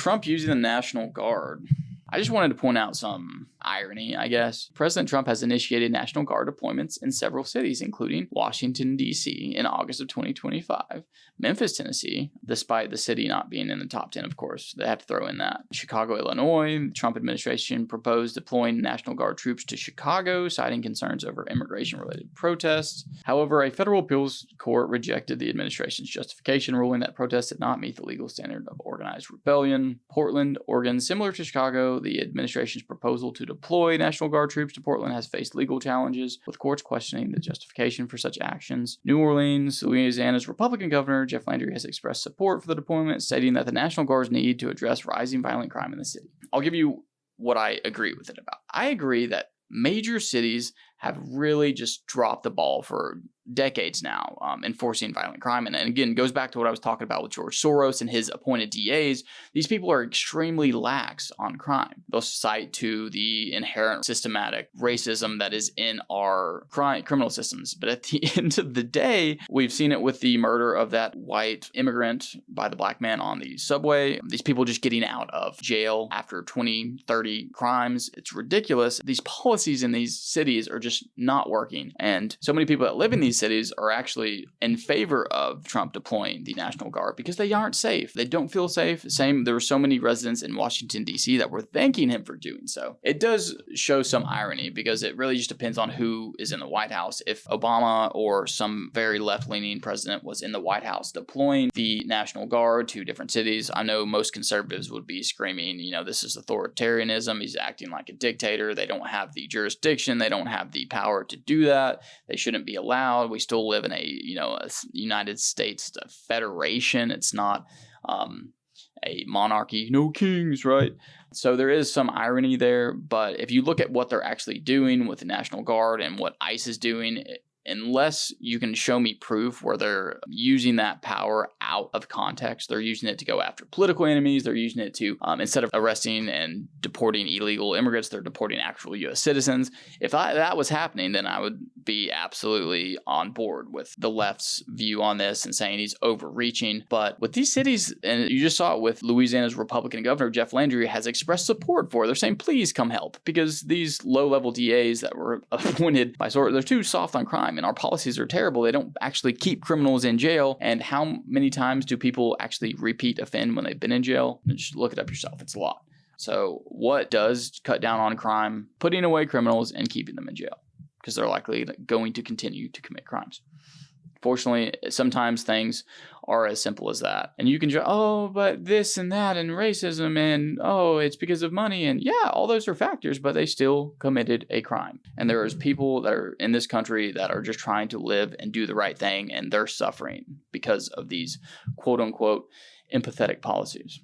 Trump using the National Guard. I just wanted to point out some irony, I guess. President Trump has initiated National Guard deployments in several cities, including Washington, D.C. in August of 2025, Memphis, Tennessee, despite the city not being in the top 10, of course. They have to throw in that. Chicago, Illinois, the Trump administration proposed deploying National Guard troops to Chicago, citing concerns over immigration-related protests. However, a federal appeals court rejected the administration's justification, ruling that protests did not meet the legal standard of organized rebellion. Portland, Oregon, similar to Chicago, the administration's proposal to deploy National Guard troops to Portland has faced legal challenges, with courts questioning the justification for such actions. New Orleans, Louisiana's Republican governor, Jeff Landry, has expressed support for the deployment, stating that the National Guard's need to address rising violent crime in the city. I'll give you what I agree with it about. I agree that major cities have really just dropped the ball for decades now, enforcing violent crime. And again, goes back to what I was talking about with George Soros and his appointed DAs. These people are extremely lax on crime. They'll cite to the inherent systematic racism that is in our criminal systems. But at the end of the day, we've seen it with the murder of that white immigrant by the black man on the subway. These people just getting out of jail after 20, 30 crimes. It's ridiculous. These policies in these cities are just not working. And so many people that live in these cities are actually in favor of Trump deploying the National Guard because they aren't safe. They don't feel safe. There were so many residents in Washington, D.C. that were thanking him for doing so. It does show some irony because it really just depends on who is in the White House. If Obama or some very left-leaning president was in the White House deploying the National Guard to different cities, I know most conservatives would be screaming, this is authoritarianism. He's acting like a dictator. They don't have the jurisdiction. They don't have the power to do that. They shouldn't be allowed. We still live in a United States federation. It's not a monarchy, no kings, right? So there is some irony there. But if you look at what they're actually doing with the National Guard and what ICE is doing, unless you can show me proof where they're using that power out of context, they're using it to go after political enemies, they're using it to, instead of arresting and deporting illegal immigrants, they're deporting actual U.S. citizens. If that was happening, then I would be absolutely on board with the left's view on this and saying he's overreaching. But with these cities, and you just saw it with Louisiana's Republican governor, Jeff Landry, has expressed support for it. They're saying, please come help, because these low-level DAs that were appointed by Soros, they're too soft on crime. And our policies are terrible. They don't actually keep criminals in jail. And how many times do people actually repeat offend when they've been in jail? Just look it up yourself. It's a lot. So what does cut down on crime? Putting away criminals and keeping them in jail, because they're likely going to continue to commit crimes. Fortunately, sometimes things are as simple as that. And you can just, but this and that and racism and, it's because of money. And yeah, all those are factors, but they still committed a crime. And there is people that are in this country that are just trying to live and do the right thing, and they're suffering because of these quote unquote empathetic policies.